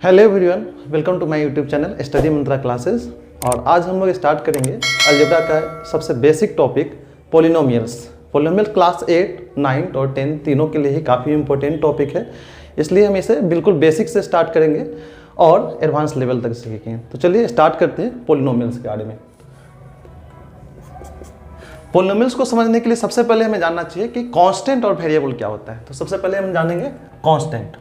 Hello everyone, welcome to my YouTube channel study mantra classes. और आज हम लोग स्टार्ट करेंगे अलजेब्रा का सबसे basic topic polynomials. Polynomial class 8, 9 और 10 तीनों के लिए ही काफ़ी इंपॉर्टेंट टॉपिक है, इसलिए हम इसे बिल्कुल बेसिक से स्टार्ट करेंगे और एडवांस लेवल तक सीखेंगे। तो चलिए स्टार्ट करते हैं पॉलिनोमियल्स के बारे में। पॉलिनोमियल्स को समझने के लिए सबसे पहले हमें जानना चाहिए कि कांस्टेंट और वेरिएबल क्या होता है। तो सबसे पहले हम जानेंगे कांस्टेंट।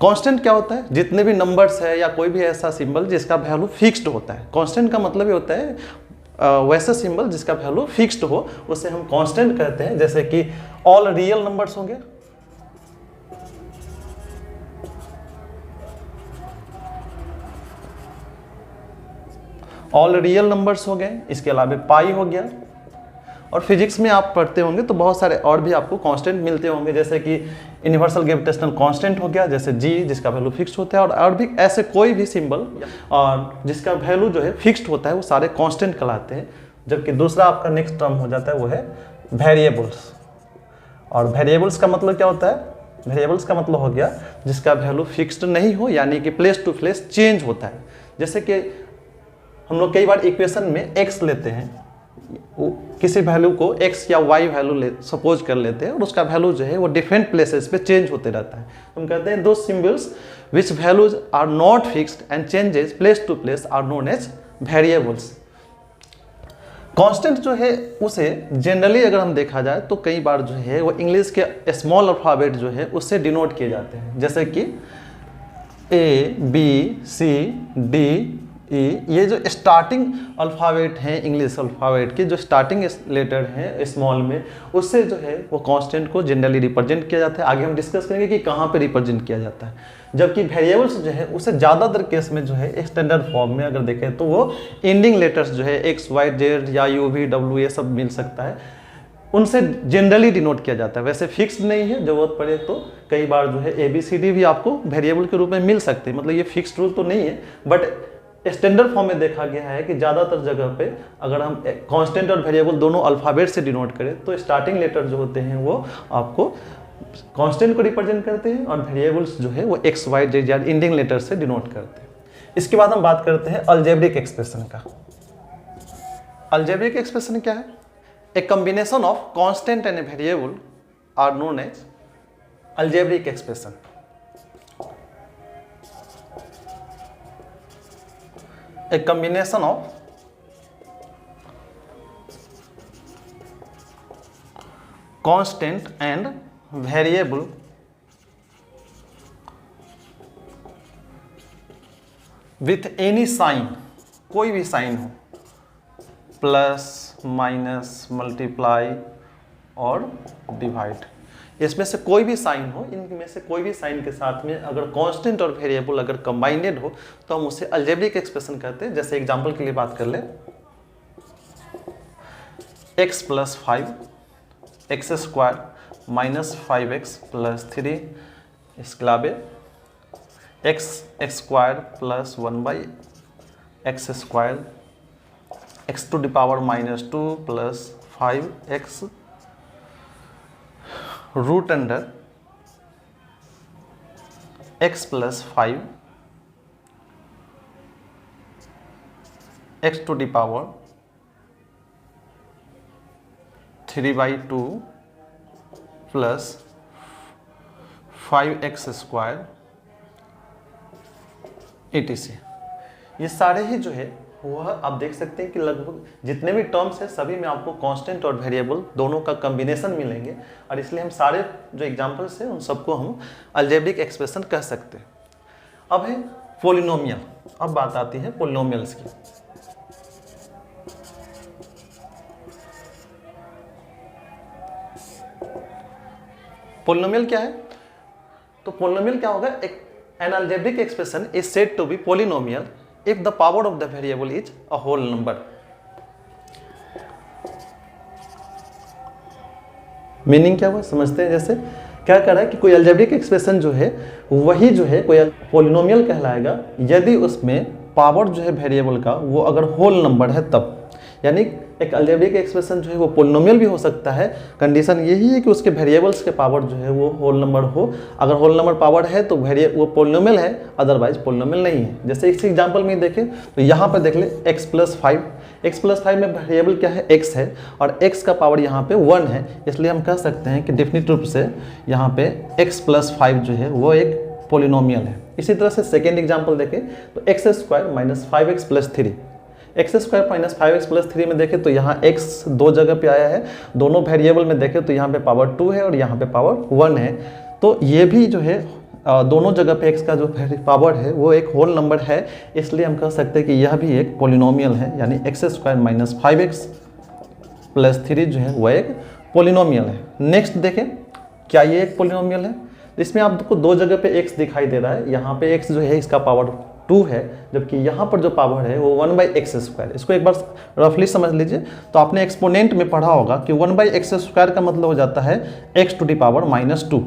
कांस्टेंट क्या होता है? जितने भी नंबर्स है या कोई भी ऐसा सिंबल जिसका वैल्यू फिक्स्ड होता है। कांस्टेंट का मतलब ये होता है वैसा सिंबल जिसका वैल्यू फिक्स्ड हो, उसे हम कांस्टेंट कहते हैं। जैसे कि ऑल रियल नंबर्स होंगे, ऑल रियल नंबर्स हो गए, इसके अलावा पाई हो गया। और फिजिक्स में आप पढ़ते होंगे तो बहुत सारे और भी आपको कांस्टेंट मिलते होंगे, जैसे कि यूनिवर्सल ग्रेविटेशनल कांस्टेंट हो गया, जैसे जी जिसका वैल्यू फिक्स्ड होता है। और भी ऐसे कोई भी सिंबल और जिसका वैल्यू जो है फिक्स्ड होता है वो सारे कांस्टेंट कहलाते हैं। जबकि दूसरा आपका नेक्स्ट टर्म हो जाता है वो है वेरिएबल्स। और वेरिएबल्स का मतलब क्या होता है? वेरिएबल्स का मतलब हो गया जिसका वैल्यू फिक्स्ड नहीं हो, यानी कि प्लेस टू प्लेस चेंज होता है। जैसे कि हम लोग कई बार इक्वेशन में x लेते हैं, किसी वैल्यू को x या y वैल्यू सपोज कर लेते हैं और उसका वैल्यू जो है वो डिफरेंट प्लेसेस पे चेंज होते रहता है। हम कहते हैं those symbols which values are not fixed and changes place to place are known as variables. Constant जो है उसे जनरली अगर हम देखा जाए तो कई बार जो है वो इंग्लिश के स्मॉल अल्फाबेट जो है उससे डिनोट किए जाते हैं। जैसे कि ABCD ये जो स्टार्टिंग अल्फ़ाबेट हैं इंग्लिश अल्फ़ाबेट के, जो स्टार्टिंग लेटर हैं स्मॉल में, उससे जो है वो कांस्टेंट को जनरली रिप्रेजेंट किया जाता है। आगे हम डिस्कस करेंगे कि कहाँ पे रिप्रेजेंट किया जाता है। जबकि वेरिएबल्स जो है उसे ज़्यादातर केस में जो है स्टैंडर्ड फॉर्म में अगर देखें तो वो एंडिंग लेटर्स जो है X, Y, Z या UV, W ये सब मिल सकता है, उनसे जनरली डिनोट किया जाता है। वैसे फिक्स नहीं है, जरूरत पड़े तो कई बार जो है ABCD भी आपको वेरिएबल के रूप में मिल सकते हैं। मतलब ये फिक्स्ड रूल तो नहीं है, बट स्टैंडर्ड फॉर्म में देखा गया है कि ज़्यादातर जगह पे अगर हम कांस्टेंट और वेरिएबल दोनों अल्फ़ाबेट से डिनोट करें तो स्टार्टिंग लेटर जो होते हैं वो आपको कांस्टेंट को रिप्रेजेंट करते हैं और वेरिएबल्स जो है वो X, Y, Z या एंडिंग लेटर से डिनोट करते हैं। इसके बाद हम बात करते हैं अलजेब्रिक एक्सप्रेशन का। अलजेब्रिक एक्सप्रेशन क्या है? A combination of constant and variable are known as algebraic expression. A combination of constant and variable with any sign, कोई भी साइन हो, प्लस, माइनस, मल्टीप्लाई और डिवाइड, इसमें से कोई भी साइन हो, इनमें से कोई भी साइन के साथ में अगर कांस्टेंट और वेरिएबल अगर कंबाइनेड हो तो हम उसे अलजेब्रिक एक्सप्रेशन कहते हैं। जैसे एग्जांपल के लिए बात कर ले, x + 5 x² - 5x + 3, इसके अलावा x² + 1/x² x⁻² + 5x √* x + 5 x⁻³ 3/2 + 5x² etc। ये सारे ही जो है वह आप देख सकते हैं कि लगभग जितने भी टर्म्स हैं सभी में आपको कांस्टेंट और वेरिएबल दोनों का कॉम्बिनेशन मिलेंगे, और इसलिए हम सारे जो एग्जांपल्स हैं उन सबको हम अलजेब्रिक एक्सप्रेशन कह सकते हैं। अब है पॉलिनोमियल। अब बात आती है पॉलिनोमियल्स की। पॉलिनोमियल क्या है? तो पॉलिनोमियल क्या होगा? An algebraic expression is said to be polynomial if the power of the variable is a whole number। Meaning क्या हुआ समझते हैं। जैसे क्या कर रहा है कि कोई अलजेब्रिक एक्सप्रेशन जो है वही जो है कोई पॉलिनोमियल कहलाएगा यदि उसमें पावर जो है वेरिएबल का वो अगर होल नंबर है तब। यानी एक अलजेब्रिक एक्सप्रेशन जो है वो पोलिनोमियल भी हो सकता है। कंडीशन यही है कि उसके वेरिएबल्स के पावर जो है वो होल नंबर हो। अगर होल नंबर पावर है तो वो पोलिनोमियल है, अदरवाइज पोलिनोमियल नहीं है। जैसे इस एग्जाम्पल में देखें तो यहाँ पर देख ले x+5 में वेरिएबल क्या है, x है, और x का पावर यहाँ पे 1 है, इसलिए हम कह सकते हैं कि डेफिनिट रूप से यहाँ पे x+5 जो है वो एक पोलिनोमियल है। इसी तरह से सेकेंड एग्जाम्पल देखें तो x² - 5x+3, x² - 5x+3 में देखें तो यहाँ x दो जगह पे आया है, दोनों वेरिएबल में देखें तो यहाँ पे पावर 2 है और यहाँ पे पावर 1 है। तो ये भी जो है दोनों जगह पे x का जो पावर है वो एक होल नंबर है, इसलिए हम कह सकते हैं कि यह भी एक पोलिनोमियल है, यानी x² - 5x+3 जो है वो एक पोलिनोमियल है। नेक्स्ट देखें, क्या ये एक पोलिनोमियल है? इसमें आपको दो जगह पे x दिखाई दे रहा है, यहाँ पे x जो है इसका पावर 2 है, जबकि यहाँ पर जो पावर है वो 1/x²। इसको एक बार रफली समझ लीजिए। तो आपने एक्सपोनेंट में पढ़ा होगा कि 1/x² का मतलब हो जाता है x⁻⁻²।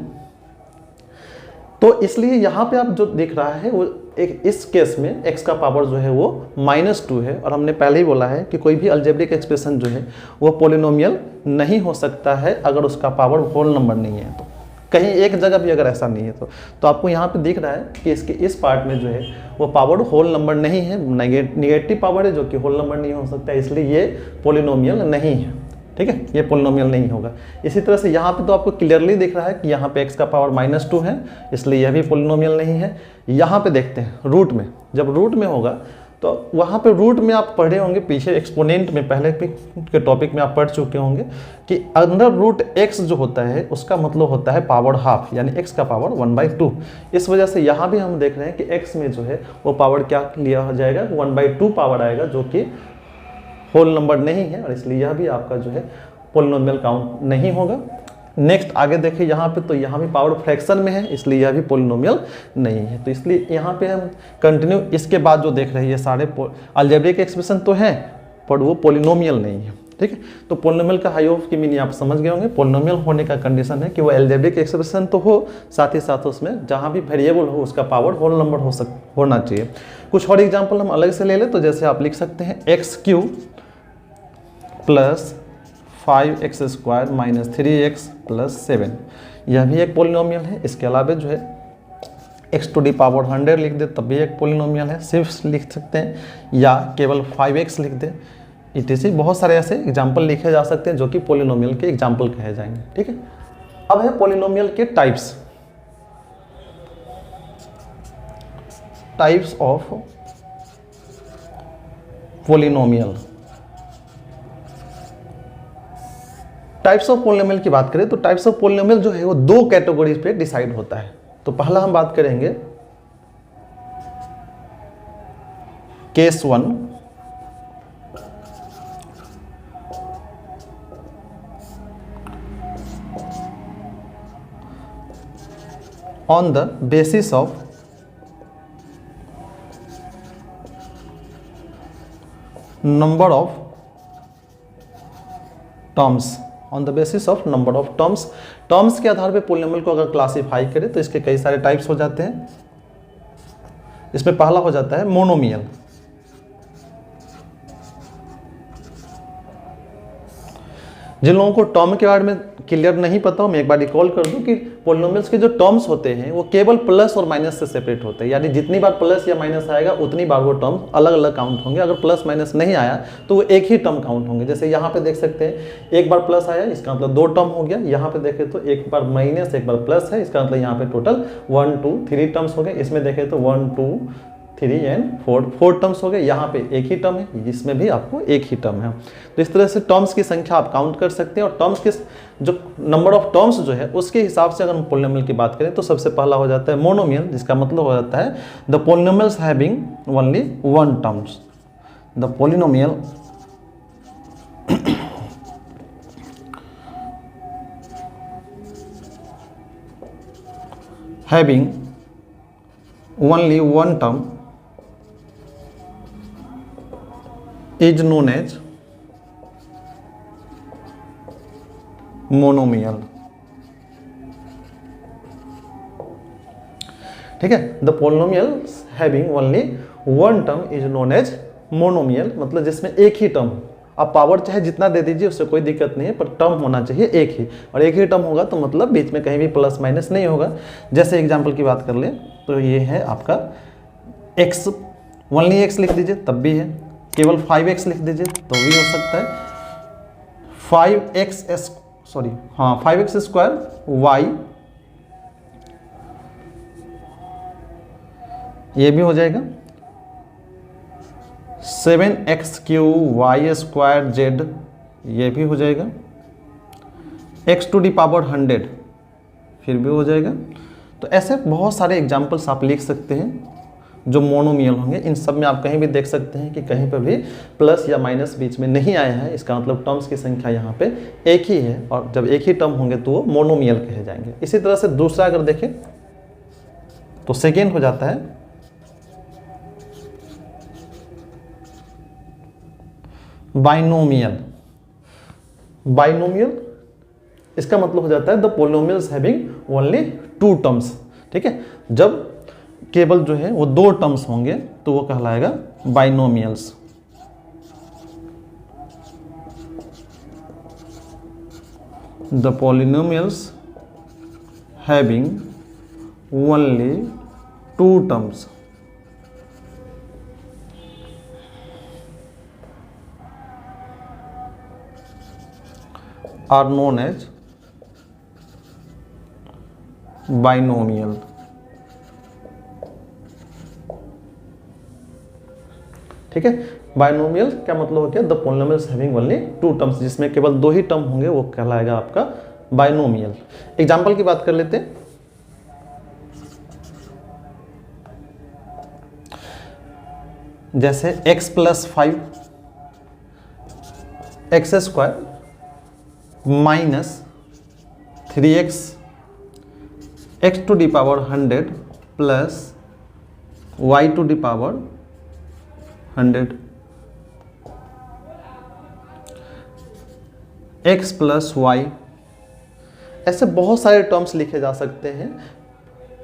तो इसलिए यहाँ पे आप जो देख रहा है वो एक इस केस में x का पावर जो है वो -2 है, और हमने पहले ही बोला है कि कोई भी अलजेब्रिक एक्सप्रेशन जो है वो पोलिनोमियल नहीं हो सकता है अगर उसका पावर होल नंबर नहीं है। तो कहीं एक जगह भी अगर ऐसा नहीं है तो आपको यहाँ पे दिख रहा है कि इसके इस पार्ट में जो है वो पावर होल नंबर नहीं है, नेगेटिव पावर है जो कि होल नंबर नहीं हो सकता, इसलिए ये पोलिनोमियल नहीं है। ठीक है, ये पोलिनोमियल नहीं होगा। इसी तरह से यहाँ पे तो आपको क्लियरली दिख रहा है कि यहाँ पे x का पावर -2 है, इसलिए यह भी पोलिनोमियल नहीं है। यहाँ पे देखते हैं रूट में, जब रूट में होगा तो वहाँ पे रूट में आप पढ़े होंगे पीछे एक्सपोनेंट में, पहले के टॉपिक में आप पढ़ चुके होंगे कि अंडर रूट x जो होता है उसका मतलब होता है पावर हाफ, यानी x का पावर 1/2। इस वजह से यहाँ भी हम देख रहे हैं कि x में जो है वो पावर क्या लिया हो जाएगा, 1/2 पावर आएगा, जो कि होल नंबर नहीं है, और इसलिए यह भी आपका जो है पोलिनोमियल काउंट नहीं होगा। नेक्स्ट आगे देखें यहाँ पे, तो यहाँ भी पावर फ्रैक्शन में है, इसलिए यह भी पोलिनोमियल नहीं है। तो इसलिए यहाँ पे हम कंटिन्यू इसके बाद जो देख रहे हैं ये सारे अलजेब्रिक एक्सप्रेशन तो हैं पर वो पोलिनोमियल नहीं है। ठीक है, तो पोलिनोमियल का हाई ऑफ की मीनिंग आप समझ गए होंगे। पोलिनोमियल होने का कंडीशन है कि वो अलजेब्रिक एक्सप्रेशन तो हो, साथ ही साथ उसमें जहाँ भी वेरिएबल हो उसका पावर होल नंबर होना चाहिए। कुछ और एग्जाम्पल हम अलग से ले लें, तो जैसे आप लिख सकते हैं x³ + 5x² - 3x + 7, यह भी एक पोलिनोमियल है। इसके अलावा जो है x⁻100 लिख दे तब भी एक पोलिनोमियल है, सिर्फ लिख सकते हैं, या केवल 5x लिख दे, etc। बहुत सारे ऐसे एग्जाम्पल लिखे जा सकते हैं जो कि पोलिनोमियल के एग्जाम्पल कहे जाएंगे। ठीक है, अब है पोलिनोमियल के types of polynomial. Types of polynomial की बात करें तो टाइप्स ऑफ पोलिनोमियल जो है वो दो कैटेगरीज पे डिसाइड होता है। तो पहला हम बात करेंगे case 1, on the basis of number of terms, on the basis of number of terms के आधार पे पोलिनोमियल को अगर क्लासीफाई करें तो इसके कई सारे टाइप्स हो जाते हैं। इसमें पहला हो जाता है मोनोमियल। जिन लोगों को टर्म के बारे में क्लियर नहीं पता हो, मैं एक बार रिकॉल कर दूं कि पोलिनोमियल्स के जो टर्म्स होते हैं वो केवल प्लस और माइनस से सेपरेट होते हैं, यानी जितनी बार प्लस या माइनस आएगा उतनी बार वो टर्म्स अलग अलग काउंट होंगे। अगर प्लस माइनस नहीं आया तो वो एक ही टर्म काउंट होंगे। जैसे यहाँ पे देख सकते हैं एक बार प्लस आया, इसका मतलब 2 टर्म हो गया। यहाँ पे देखें तो एक बार माइनस एक बार प्लस है, इसका मतलब यहाँ पे टोटल 1 2 3 टर्म्स हो गए। इसमें देखें तो 1 2 3 एंड 4 टर्म्स हो गए। यहाँ पे एक ही टर्म है, इसमें भी आपको एक ही टर्म है। तो इस तरह से टर्म्स की संख्या आप काउंट कर सकते हैं, और टर्म्स के जो नंबर ऑफ टर्म्स जो है उसके हिसाब से अगर हम पोलिनोमियल की बात करें तो सबसे पहला हो जाता है मोनोमियल, जिसका मतलब हो जाता है the polynomials having only 1 terms. The polynomial having only 1 term is known as monomial। ठीक है, the polynomial having only 1 term is known as monomial, मतलब जिसमें एक ही टर्म आप पावर चाहे जितना दे दीजिए, उससे कोई दिक्कत नहीं है, पर टर्म होना चाहिए एक ही, और एक ही टर्म होगा तो मतलब बीच में कहीं भी प्लस माइनस नहीं होगा। जैसे एग्जाम्पल की बात कर ले तो ये है आपका x, ओनली x लिख दीजिए तब भी है, केवल 5x लिख दीजिए तो भी हो सकता है, 5x स्क्वायर y, ये भी हो जाएगा, 7x³ y z, ये भी हो जाएगा, x⁻100 फिर भी हो जाएगा। तो ऐसे बहुत सारे एग्जाम्पल्स आप लिख सकते हैं जो मोनोमियल होंगे। इन सब में आप कहीं भी देख सकते हैं कि कहीं पर भी प्लस या माइनस बीच में नहीं आया है, इसका मतलब टर्म्स की संख्या यहाँ पे एक ही है, और जब एक ही टर्म होंगे तो वो मोनोमियल कहे जाएंगे। इसी तरह से दूसरा अगर देखें तो सेकेंड हो जाता है बाइनोमियल। बाइनोमियल इसका मतलब हो जाता है the polynomials having only 2 terms. ठीक है, जब केवल जो है वो 2 टर्म्स होंगे तो वो कहलाएगा binomials. The polynomials having only 2 terms are known as binomial। ठीक है, बाइनोमियल क्या मतलब हो गया, the polynomials having only 2 terms, जिसमें केवल 2 ही टर्म होंगे वो कहलाएगा आपका बाइनोमियल। एग्जाम्पल की बात कर लेते हैं। जैसे x+5 x² -3x x⁻100 plus y⁻100, x+y, ऐसे बहुत सारे टर्म्स लिखे जा सकते हैं।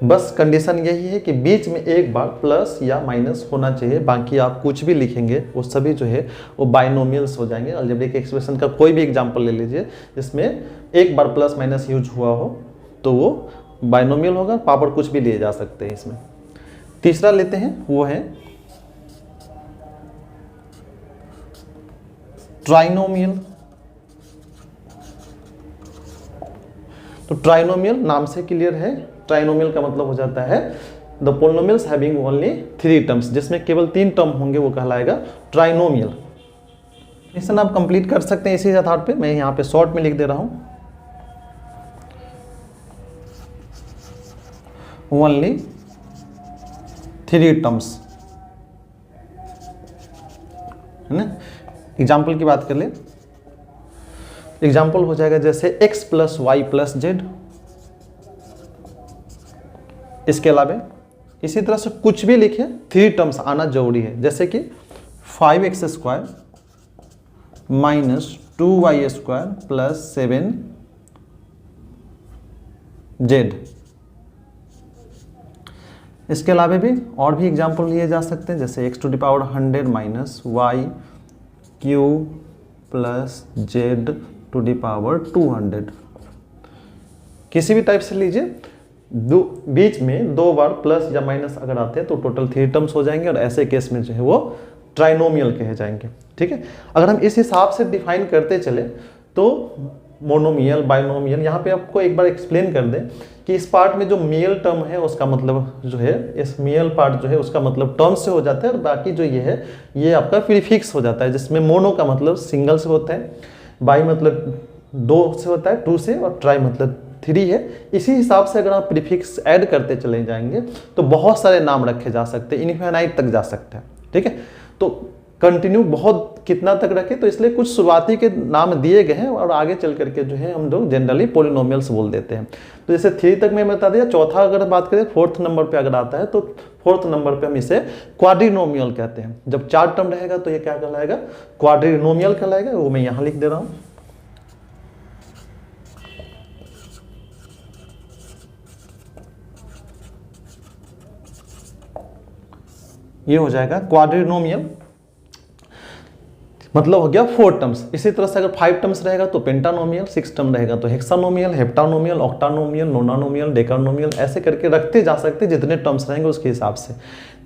बस कंडीशन यही है कि बीच में एक बार प्लस या माइनस होना चाहिए, बाकी आप कुछ भी लिखेंगे वो सभी जो है वो बाइनोमियल्स हो जाएंगे। अलजेब्रिक एक्सप्रेशन का कोई भी एग्जांपल ले लीजिए जिसमें एक बार प्लस माइनस यूज हुआ हो तो वो बाइनोमियल होगा, पावर कुछ भी लिए जा सकते हैं इसमें। तीसरा लेते हैं, वो है ट्राइनोमियल। तो ट्राइनोमियल नाम से क्लियर है, ट्राइनोमियल का मतलब हो जाता है the polynomials having only 3 terms, जिसमें केवल 3 टर्म होंगे वो कहलाएगा ट्राइनोमियल। इसे आप कंप्लीट कर सकते हैं इसी आधार पे, मैं यहाँ पे शॉर्ट में लिख दे रहा हूँ, ओनली 3 टर्म्स, है ना। एग्जाम्पल की बात कर ले, एग्जाम्पल हो जाएगा जैसे x+y+z। इसके अलावा इसी तरह से कुछ भी लिखे 3 टर्म्स आना जरूरी है, जैसे कि 5x² -2y² प्लस 7z। इसके अलावा भी और भी एग्जाम्पल लिए जा सकते हैं, जैसे x⁻100 -y³ प्लस z⁻200। किसी भी टाइप से लीजिए, बीच में 2 बार प्लस या माइनस अगर आते हैं तो टोटल 3 टर्म्स हो जाएंगे, और ऐसे केस में जो है वो ट्राइनोमियल कहे जाएंगे। ठीक है, अगर हम इस हिसाब से डिफाइन करते चले तो मोनोमियल, बाइनोमियल, यहाँ पे आपको एक बार एक्सप्लेन कर दें कि इस पार्ट में जो मियल टर्म है उसका मतलब जो है, इस मियल पार्ट जो है उसका मतलब टर्म से हो जाता है, और बाकी जो ये है ये आपका प्रीफिक्स हो जाता है, जिसमें मोनो का मतलब सिंगल से होता है, बाई मतलब 2 से होता है 2 से, और ट्राई मतलब 3 है। इसी हिसाब से अगर आप प्रीफिक्स ऐड करते चले जाएंगे तो बहुत सारे नाम रखे जा सकते हैं, इनफिनाइट तक जा सकते हैं। ठीक है, तो कंटिन्यू बहुत कितना तक रखे, तो इसलिए कुछ शुरुआती के नाम दिए गए हैं, और आगे चल करके जो है हम लोग जनरली पोलिनोमियल्स बोल देते हैं। तो जैसे 3 तक मैं बता दिया, चौथा अगर बात करें 4th नंबर पे अगर आता है तो 4th नंबर पे हम इसे क्वाड्रिनोमियल कहते हैं। जब 4 टर्म रहेगा तो ये क्या कहलाएगा, क्वाड्रिनोमियल कहलाएगा, वो मैं यहाँ लिख दे रहा हूँ। ये हो जाएगा क्वाड्रिनोमियल। मतलब हो गया 4 टर्म्स। इसी तरह से अगर 5 टर्म्स रहेगा तो पेंटानोमियल, 6 टर्म रहेगा तो हेक्सानोमियल, हेप्टानोमियल, ऑक्टानोमियल, नोनानोमियल, डेकानोमियल, ऐसे करके रखते जा सकते जितने टर्म्स रहेंगे उसके हिसाब से।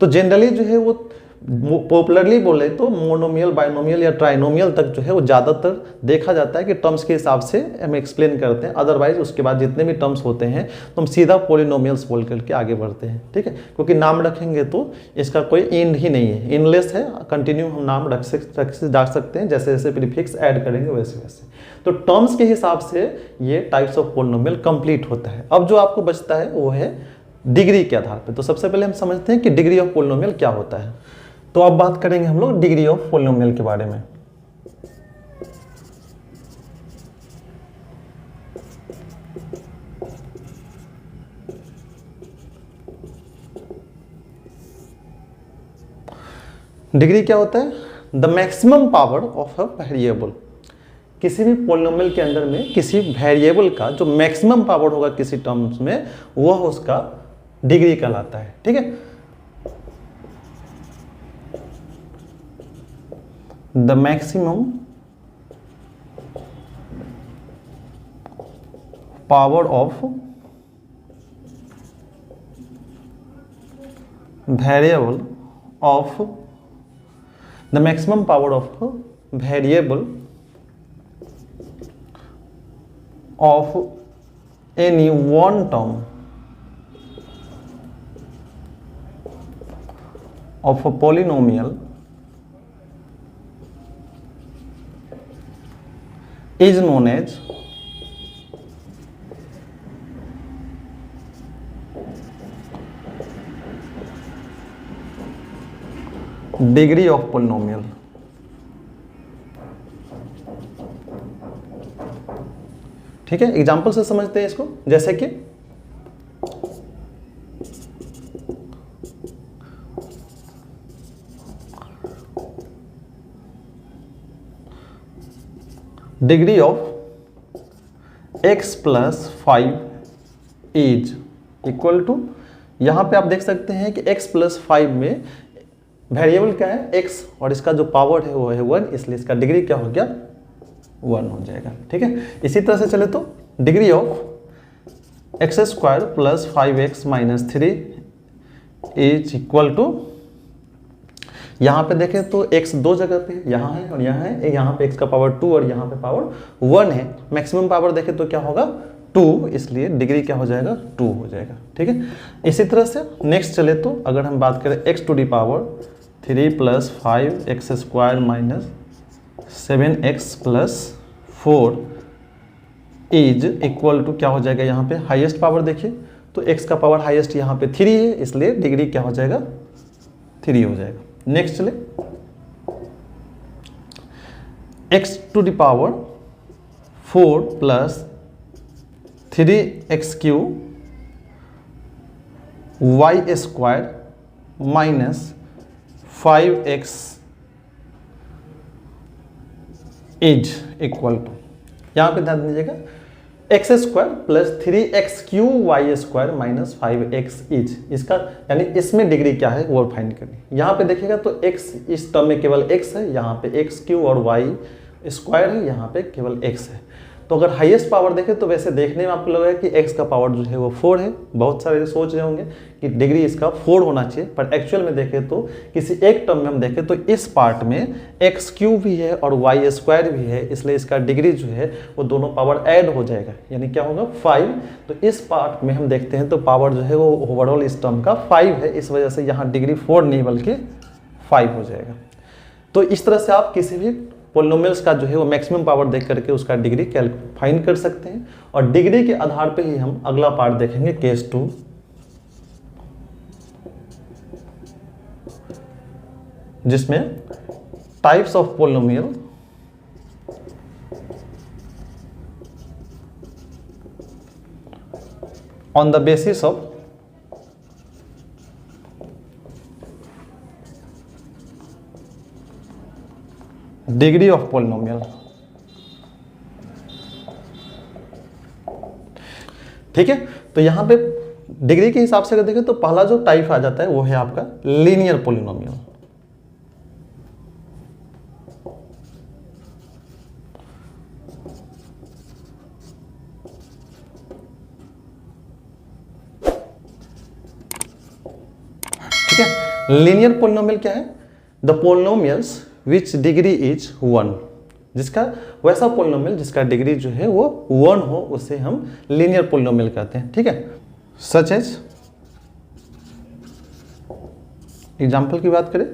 तो जनरली जो है वो पॉपुलरली बोले तो मोनोमियल, बाइनोमियल या ट्राइनोमियल तक जो है वो ज़्यादातर देखा जाता है कि टर्म्स के हिसाब से हम एक्सप्लेन करते हैं। अदरवाइज उसके बाद जितने भी टर्म्स होते हैं तो हम सीधा पॉलिनोमियल्स बोल करके आगे बढ़ते हैं, ठीक है, क्योंकि नाम रखेंगे तो इसका कोई एंड ही नहीं है, इनलेस है, कंटिन्यू हम नाम रख सकते हैं, जैसे जैसे प्रीफिक्स ऐड करेंगे वैसे वैसे। तो टर्म्स के हिसाब से ये टाइप्स ऑफ पॉलिनोमियल कंप्लीट होता है। अब जो आपको बचता है वो है डिग्री के आधार पर। तो सबसे पहले हम समझते हैं कि डिग्री ऑफ पॉलिनोमियल क्या होता है। तो अब बात करेंगे हम लोग डिग्री ऑफ पॉलिनोमियल के बारे में। डिग्री क्या होता है? The maximum power of a variable. किसी भी पॉलिनोमियल के अंदर में किसी वेरिएबल का जो मैक्सिमम पावर होगा किसी टर्म्स में, वह उसका डिग्री कहलाता है, ठीक है। The maximum power of variable of the maximum power of variable of any one term of a polynomial is known as degree of polynomial. ठीक है, एग्जांपल से समझते हैं इसको, जैसे कि degree of x plus 5 is equal to, यहां पे आप देख सकते हैं कि x प्लस 5 में वेरिएबल क्या है x और इसका जो पावर है वो है 1, इसलिए इसका डिग्री क्या हो गया 1 हो जाएगा, ठीक है। इसी तरह से चले तो degree of x square plus 5x minus 3 is equal to, यहाँ पे देखें तो x दो जगह पे यहाँ है और यहाँ है, यहाँ पे x का पावर 2 और यहाँ पे पावर 1 है। मैक्सिमम पावर देखें तो क्या होगा 2, इसलिए डिग्री क्या हो जाएगा 2 हो जाएगा, ठीक है। इसी तरह से नेक्स्ट चले तो अगर हम बात करें x to the power 3 plus 5x square minus 7x plus 4 is equal to क्या हो जाएगा, यहाँ पे हाईएस्ट पावर देखिए तो x का पावर हाईएस्ट यहाँ पे 3 है, इसलिए डिग्री क्या हो जाएगा 3 हो जाएगा। नेक्स्ट चले x to the power 4 plus 3x cube y square minus 5x is equal to, यहां पे ध्यान दीजिएगा x square plus 3x cube y square minus 5x is, इसका यानी इसमें डिग्री क्या है वो फाइंड करनी। यहाँ पे देखिएगा तो x इस टर्म में केवल x है, यहाँ पे x क्यूब और y स्क्वायर है, यहाँ पे केवल x है। तो अगर हाईएस्ट पावर देखें तो वैसे देखने में आपको लगेगा कि x का पावर जो है वो 4 है। बहुत सारे सोच रहे होंगे कि डिग्री इसका 4 होना चाहिए, पर एक्चुअल में देखें तो किसी एक टर्म में हम देखें तो इस पार्ट में x क्यूब भी है और y स्क्वायर भी है, इसलिए इसका डिग्री जो है वो दोनों पावर ऐड हो जाएगा, यानी क्या होगा 5। तो इस पार्ट में हम देखते हैं तो पावर जो है वो ओवरऑल इस टर्म का 5 है, इस वजह से यहाँ डिग्री 4 नहीं बल्कि 5 हो जाएगा। तो इस तरह से आप किसी भी पॉलिनोमियल्स का जो है वो मैक्सिमम पावर देख करके उसका डिग्री फाइंड कर सकते हैं, और डिग्री के आधार पे ही हम अगला पार्ट देखेंगे केस 2, जिसमें types of polynomial on the basis of degree of polynomial. ठीक है, तो यहां पे डिग्री के हिसाब से अगर देखें तो पहला जो टाइप आ जाता है वो है आपका लीनियर पॉलिनोमियल। लीनियर पोलिनोमियल क्या है? The polynomials which degree is 1, जिसका वैसा पोलिनोमियल जिसका डिग्री जो है वो 1 हो, उसे हम लीनियर पोलिनोमियल कहते हैं। ठीक है, सच एज एग्जाम्पल की बात करें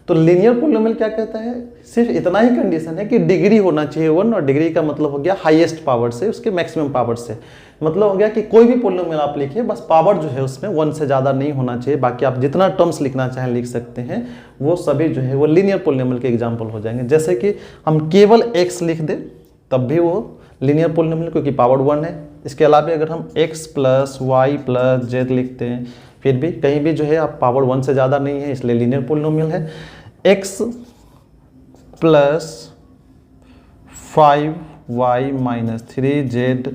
तो लीनियर पोलिनोमियल क्या कहता है? सिर्फ इतना ही कंडीशन है कि डिग्री होना चाहिए 1, और डिग्री का मतलब हो गया हाईएस्ट पावर से उसके मैक्सिमम पावर से। मतलब हो गया कि कोई भी पोलिनोमियल आप लिखिए, बस पावर जो है उसमें 1 से ज़्यादा नहीं होना चाहिए, बाकी आप जितना टर्म्स लिखना चाहें लिख सकते हैं, वो सभी जो है वो लीनियर पोलिनोमियल के एग्जाम्पल हो जाएंगे। जैसे कि हम केवल x लिख दें तब भी वो लीनियर पोलिनोमियल, क्योंकि पावर 1 है। इसके अलावा अगर हम x + y + z लिखते हैं, फिर भी कहीं भी जो है आप पावर 1 से ज़्यादा नहीं है, इसलिए लीनियर पोलिनोमियल है। x + 5y - 3z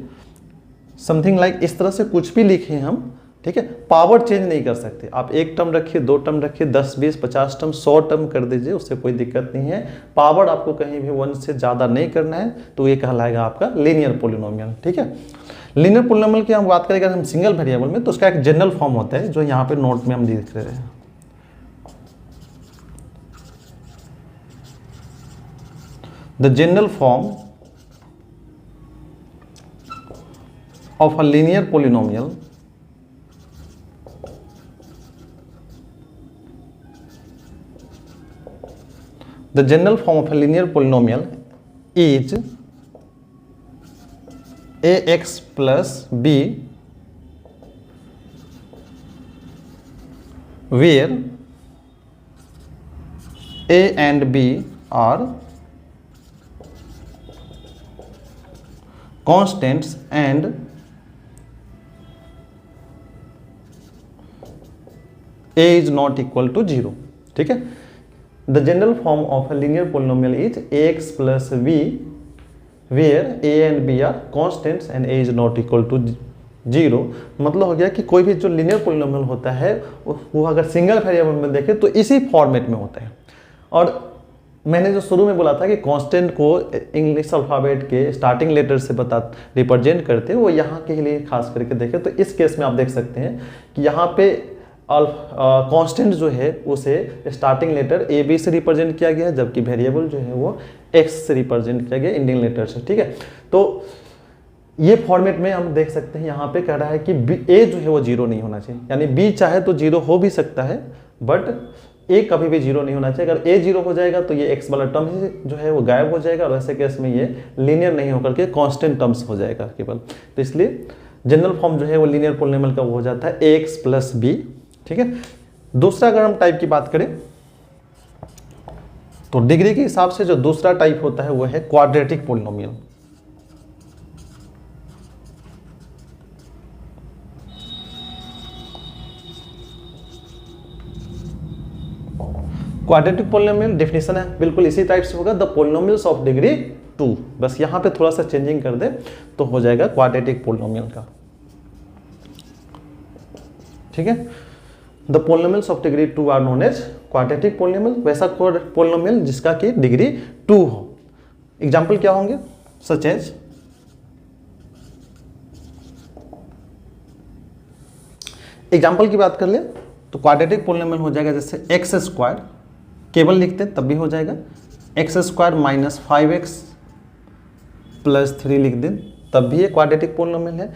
something like इस तरह से कुछ भी लिखें हम, ठीक है, पावर चेंज नहीं कर सकते। आप 1 टर्म रखिए, 2 टर्म रखिए, 10, 20, 50 टर्म, 100 टर्म कर दीजिए, उससे कोई दिक्कत नहीं है। पावर आपको कहीं भी 1 से ज़्यादा नहीं करना है, तो ये कहलाएगा आपका लीनियर पोलिनोमियल। ठीक है, लीनियर पोलिनोमियल की हम बात करें अगर हम सिंगल वेरिएबल में, तो उसका एक जनरल फॉर्म होता है जो यहाँ पे नोट में हम लिख रहे हैं। The general form of a linear polynomial the general form of a linear polynomial is ax plus b where a and b are constants and a is not equal to 0। ठीक है, the general form of a linear polynomial is ax plus b where a and b are constants and a is not equal to 0। मतलब हो गया कि कोई भी जो linear polynomial होता है वो अगर सिंगल वेरिएबल में देखें तो इसी फॉर्मेट में होता है। और मैंने जो शुरू में बोला था कि कांस्टेंट को इंग्लिश अल्फ़ाबेट के स्टार्टिंग लेटर से रिप्रेजेंट करते हैं, वो यहाँ के लिए खास करके देखें तो इस केस में आप देख सकते हैं कि यहाँ पे कांस्टेंट जो है उसे स्टार्टिंग लेटर ए बी से रिप्रेजेंट किया गया है, जबकि वेरिएबल जो है वो एक्स से रिप्रेजेंट किया गया इंडियन लेटर से। ठीक है, तो ये फॉर्मेट में हम देख सकते हैं यहाँ पे कह रहा है कि ए जो है वो 0 नहीं होना चाहिए, यानी बी चाहे तो 0 हो भी सकता है, बट ए कभी भी 0 नहीं होना चाहिए। अगर ए 0 हो जाएगा तो ये एक्स वाला टर्म जो है वो गायब हो जाएगा, और वैसे केस में ये लीनियर नहीं होकर के कांस्टेंट टर्म्स हो जाएगा केवल। तो इसलिए जनरल फॉर्म जो है वो लीनियर पोलिनोमियल का वो हो जाता है ax plus b। ठीक है, दूसरा अगर हम टाइप की बात करें तो डिग्री के हिसाब से जो दूसरा टाइप होता है वो है quadratic polynomial. Quadratic polynomial definition है बिल्कुल इसी टाइप से होगा, द पोलिनोमियल्स ऑफ डिग्री 2। बस यहां पे थोड़ा सा चेंजिंग कर दे तो हो जाएगा क्वाड्रेटिक पोलिनोमियल का। ठीक है, the polynomials of degree 2 are known as quadratic polynomial, वैसा पोलिनोमियल जिसका की डिग्री 2 हो। एग्जाम्पल क्या होंगे? सच एज एग्जाम्पल की बात कर ले तो क्वाड्रेटिक पोलिनोमियल हो जाएगा जैसे एक्स स्क्वायर, केवल लिखते तब भी हो जाएगा, x square minus 5x plus 3 लिख दें तब भी ये क्वाड्रेटिक पोलिनोमियल है।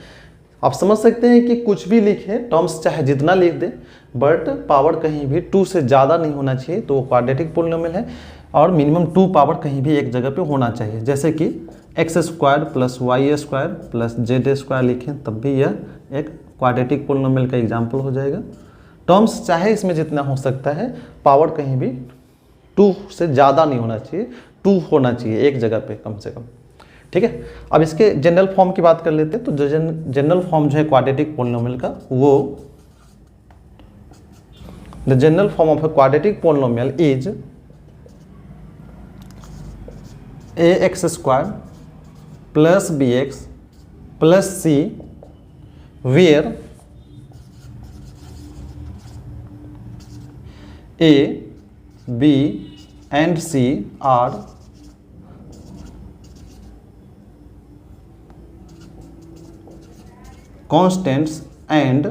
आप समझ सकते हैं कि कुछ भी लिखें, टर्म्स चाहे जितना लिख दें, बट पावर कहीं भी 2 से ज़्यादा नहीं होना चाहिए, तो वो क्वाड्रेटिक पोलिनोमियल है। और मिनिमम 2 पावर कहीं भी एक जगह पे होना चाहिए, जैसे कि x square plus y square plus z square लिखें तब भी यह एक क्वाड्रेटिक पोलिनोमियल का एग्जाम्पल हो जाएगा। टर्म्स चाहे इसमें जितना हो सकता है, पावर कहीं भी 2 से ज़्यादा नहीं होना चाहिए, 2 होना चाहिए एक जगह पे कम से कम। ठीक है, अब इसके जनरल फॉर्म की बात कर लेते हैं। तो जो जनरल फॉर्म जो है क्वाड्रेटिक पोलिनोमियल का, वो the general form of a quadratic polynomial is ax square plus bx plus c where a, b and c are constants and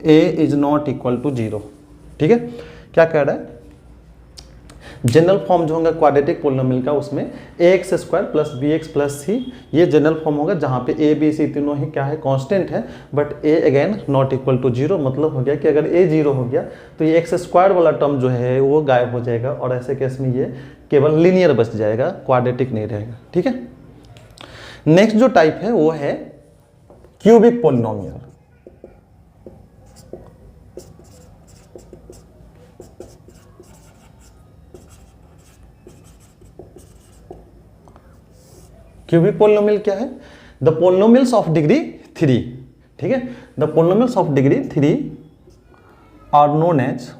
a is not equal to 0। ठीक है, क्या कह रहा है, जनरल फॉर्म जो होगा क्वाड्रेटिक पोलिनोमियल का उसमें ax square plus bx plus C, ये जनरल फॉर्म होगा जहाँ पे a b c तीनों ही क्या है कांस्टेंट है, but a again not equal to 0, मतलब हो गया कि अगर a 0 हो गया तो ये x स्क्वायर वाला टर्म जो है वो गायब हो जाएगा और ऐसे केस में ये केवल लीनियर बच जाएगा, क्वाड्रेटिक नहीं रहेगा। ठीक है, नेक्स्ट जो टाइप है वो है क्यूबिक पोलिनोमियल। क्यूबिक पोलिनोमियल क्या है, द पोलिनोमियल्स ऑफ डिग्री 3, ठीक है, the polynomials of degree 3 are known as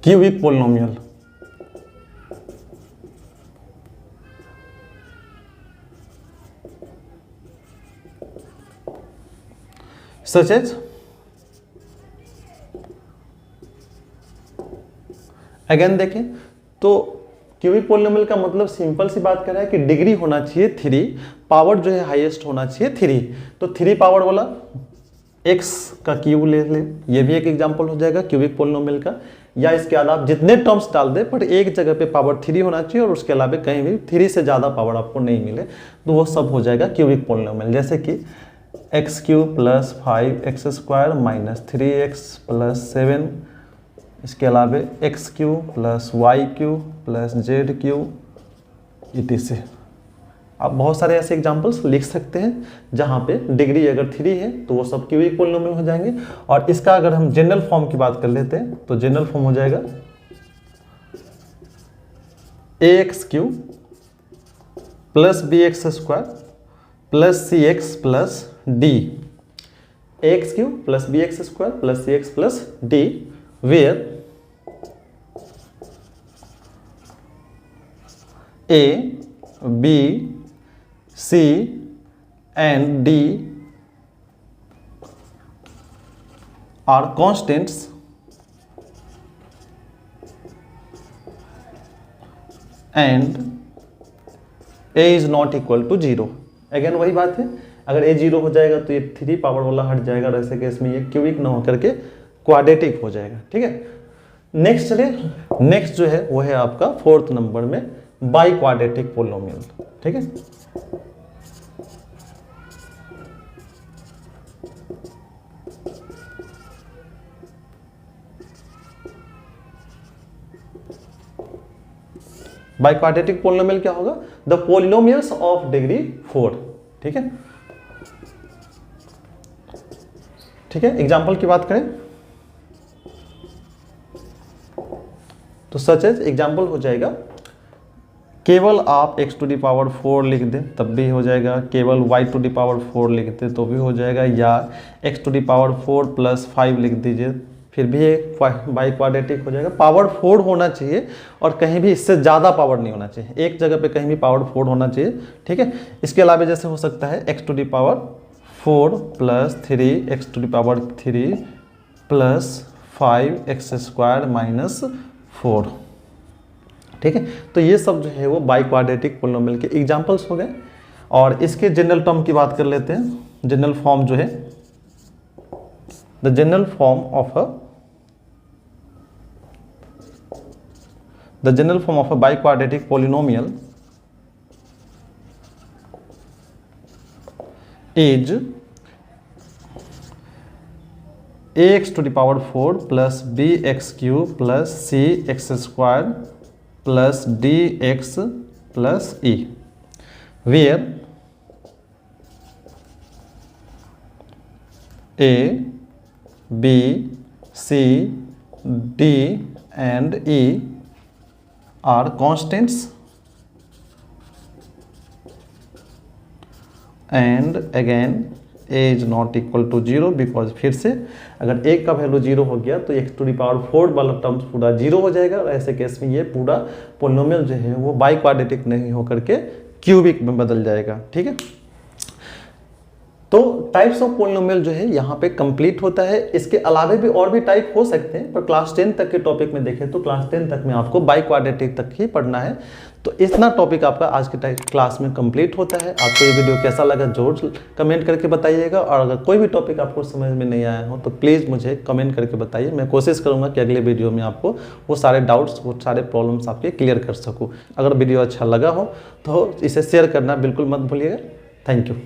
cubic polynomial. Such as again देखें तो क्यूबिक पोलिनोमियल का मतलब सिंपल सी बात कर रहा है कि डिग्री होना चाहिए 3, पावर जो है हाईएस्ट होना चाहिए 3, तो 3 पावर वाला x का क्यूब ले ले, ये भी एक एग्जांपल हो जाएगा क्यूबिक पोलिनोमियल का। या इसके अलावा आप जितने टर्म्स डाल दे पर एक जगह पे पावर 3 होना चाहिए और उसके अलावा कहीं भी 3 से ज़्यादा पावर आपको नहीं मिले, तो वो सब हो जाएगा क्यूबिक पोलिनोमियल। जैसे कि x cube plus 5x square minus 3x plus 7, इसके अलावा x cube plus y cube plus z cube etc। आप बहुत सारे ऐसे एग्जांपल्स लिख सकते हैं जहाँ पे डिग्री अगर 3 है तो वो सब क्यूबिक पोलिनोमियल हो जाएंगे। और इसका अगर हम जनरल फॉर्म की बात कर लेते हैं तो जनरल फॉर्म हो जाएगा ax cube plus bx square plus cx plus d, ax cube plus bx square plus cx plus d, where a, b, c and d are constants and a is not equal to 0। Again वही बात है, अगर a 0 हो जाएगा तो ये 3 power वाला हट जाएगा और ऐसे केस में ये क्यूबिक ना होकर के क्वाड्रेटिक हो जाएगा। ठीक है, नेक्स्ट चलिए, नेक्स्ट जो है वो है आपका 4th नंबर में बाई क्वाड्रेटिक पोलिनोमियल। ठीक है, बाई क्वाड्रेटिक पोलिनोमियल क्या होगा, द पोलिनोमियल्स ऑफ डिग्री 4। ठीक है, ठीक है, एग्जाम्पल की बात करें तो सच एज एग्जाम्पल हो जाएगा, केवल आप x टू दी पावर 4 लिख दें तब भी हो जाएगा, केवल y टू दी पावर 4 लिख दें तो भी हो जाएगा, या x to the power 4 plus 5 लिख दीजिए फिर भी बाई क्वाड्रेटिक हो जाएगा। पावर 4 होना चाहिए और कहीं भी इससे ज़्यादा पावर नहीं होना चाहिए, एक जगह पे कहीं भी पावर 4 होना चाहिए। ठीक है, इसके अलावा जैसे हो सकता है x to the power 4 plus 3 x to the power 3 plus 5x square minus 4। ठीक है, तो ये सब जो है वो बाई क्वाड्रेटिक पोलिनोमियल के एग्जांपल्स हो गए। और इसके जनरल टर्म की बात कर लेते हैं। जनरल फॉर्म जो है, the general form of a biquadratic polynomial is ax to the power 4 plus bx cube plus cx square plus dx plus e, where a, b, c, d and e are constants and again a is not equal to 0 because फिर से अगर एक का value 0 हो गया तो x to the power 4 वाला terms पूरा 0 हो जाएगा और ऐसे केस में ये पूरा पोलिनोमियल जो है वो बाई क्वाड्रेटिक नहीं होकर के क्यूबिक में बदल जाएगा। ठीक है, तो टाइप्स ऑफ पोलिनोमियल जो है यहाँ पे कंप्लीट होता है। इसके अलावा भी और भी टाइप हो सकते हैं, पर क्लास 10 तक के टॉपिक में देखें तो क्लास 10 तक में आपको बाई क्वाड्रेटिक तक ही पढ़ना है। तो इतना टॉपिक आपका आज के क्लास में कंप्लीट होता है। आपको ये वीडियो कैसा लगा जरूर कमेंट करके बताइएगा, और अगर कोई भी टॉपिक आपको समझ में नहीं आया हो तो प्लीज़ मुझे कमेंट करके बताइए। मैं कोशिश करूँगा कि अगले वीडियो में आपको वो सारे डाउट्स, वो सारे प्रॉब्लम्स आपके क्लियर कर सकूँ। अगर वीडियो अच्छा लगा हो तो इसे शेयर करना बिल्कुल मत भूलिएगा। Thank you.